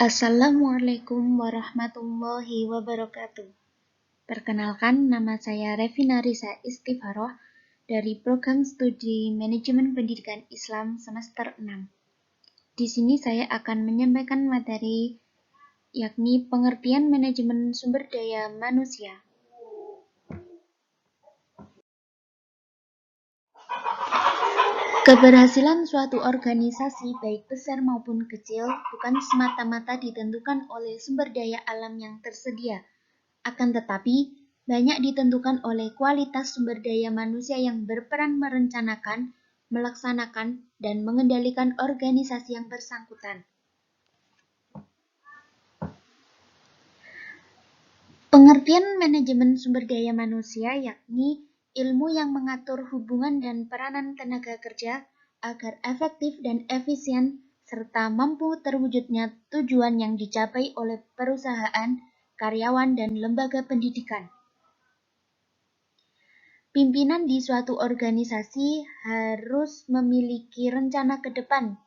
Assalamualaikum warahmatullahi wabarakatuh. Perkenalkan, nama saya Revina Risa Istifaroh dari Program Studi Manajemen Pendidikan Islam semester 6. Di sini saya akan menyampaikan materi yakni pengertian manajemen sumber daya manusia. Keberhasilan suatu organisasi, baik besar maupun kecil, bukan semata-mata ditentukan oleh sumber daya alam yang tersedia. Akan tetapi, banyak ditentukan oleh kualitas sumber daya manusia yang berperan merencanakan, melaksanakan, dan mengendalikan organisasi yang bersangkutan. Pengertian manajemen sumber daya manusia yakni ilmu yang mengatur hubungan dan peranan tenaga kerja agar efektif dan efisien serta mampu terwujudnya tujuan yang dicapai oleh perusahaan, karyawan, dan lembaga pendidikan. Pimpinan di suatu organisasi harus memiliki rencana ke depan,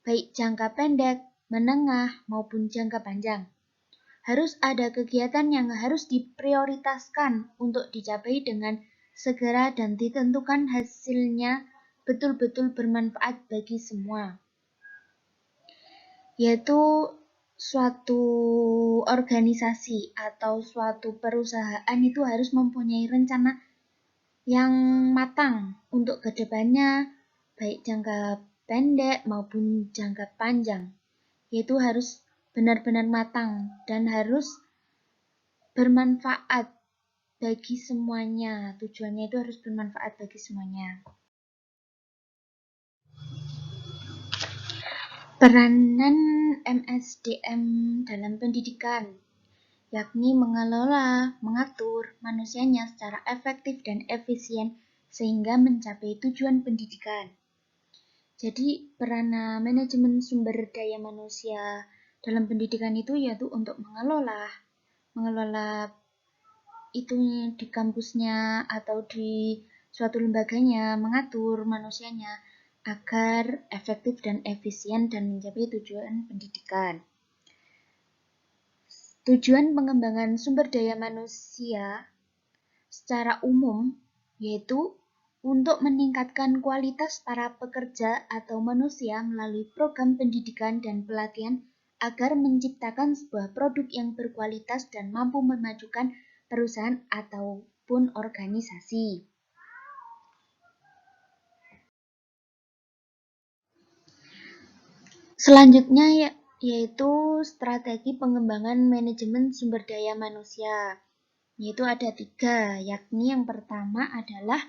baik jangka pendek, menengah, maupun jangka panjang. Harus ada kegiatan yang harus diprioritaskan untuk dicapai dengan segera dan ditentukan hasilnya betul-betul bermanfaat bagi semua. Yaitu suatu organisasi atau suatu perusahaan itu harus mempunyai rencana yang matang untuk kedepannya, baik jangka pendek maupun jangka panjang. Yaitu harus benar-benar matang dan harus bermanfaat bagi semuanya. Tujuannya itu harus bermanfaat bagi semuanya. Peranan MSDM dalam pendidikan yakni mengelola, mengatur manusianya secara efektif dan efisien sehingga mencapai tujuan pendidikan. Jadi peranan manajemen sumber daya manusia dalam pendidikan itu yaitu untuk mengelola itu di kampusnya atau di suatu lembaganya, mengatur manusianya agar efektif dan efisien dan mencapai tujuan pendidikan. Tujuan pengembangan sumber daya manusia secara umum yaitu untuk meningkatkan kualitas para pekerja atau manusia melalui program pendidikan dan pelatihan agar menciptakan sebuah produk yang berkualitas dan mampu memajukan perusahaan ataupun organisasi. Selanjutnya yaitu strategi pengembangan manajemen sumber daya manusia. Yaitu ada 3, yakni yang pertama adalah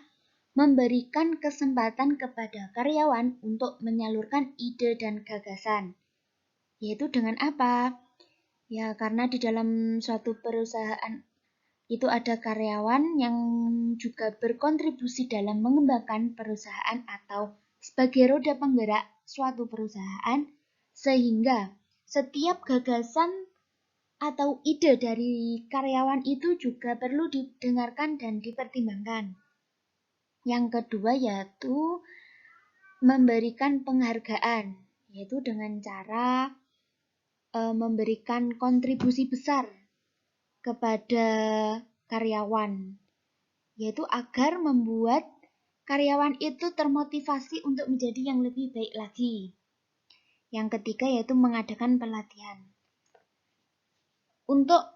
memberikan kesempatan kepada karyawan untuk menyalurkan ide dan gagasan. Yaitu dengan apa? Ya, karena di dalam suatu perusahaan itu ada karyawan yang juga berkontribusi dalam mengembangkan perusahaan atau sebagai roda penggerak suatu perusahaan, sehingga setiap gagasan atau ide dari karyawan itu juga perlu didengarkan dan dipertimbangkan. Yang kedua yaitu memberikan penghargaan, yaitu dengan cara memberikan kontribusi besar kepada karyawan, yaitu agar membuat karyawan itu termotivasi untuk menjadi yang lebih baik lagi. Yang ketiga yaitu mengadakan pelatihan. Untuk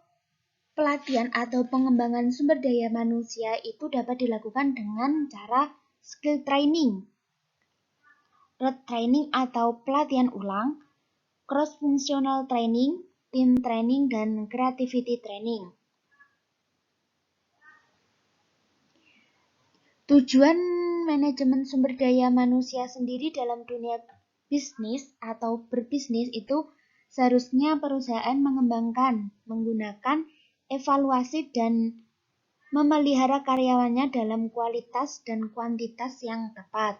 pelatihan atau pengembangan sumber daya manusia itu dapat dilakukan dengan cara skill training, rote training atau pelatihan ulang, cross-functional training, team training, dan creativity training. Tujuan manajemen sumber daya manusia sendiri dalam dunia bisnis atau berbisnis itu seharusnya perusahaan mengembangkan, menggunakan evaluasi dan memelihara karyawannya dalam kualitas dan kuantitas yang tepat.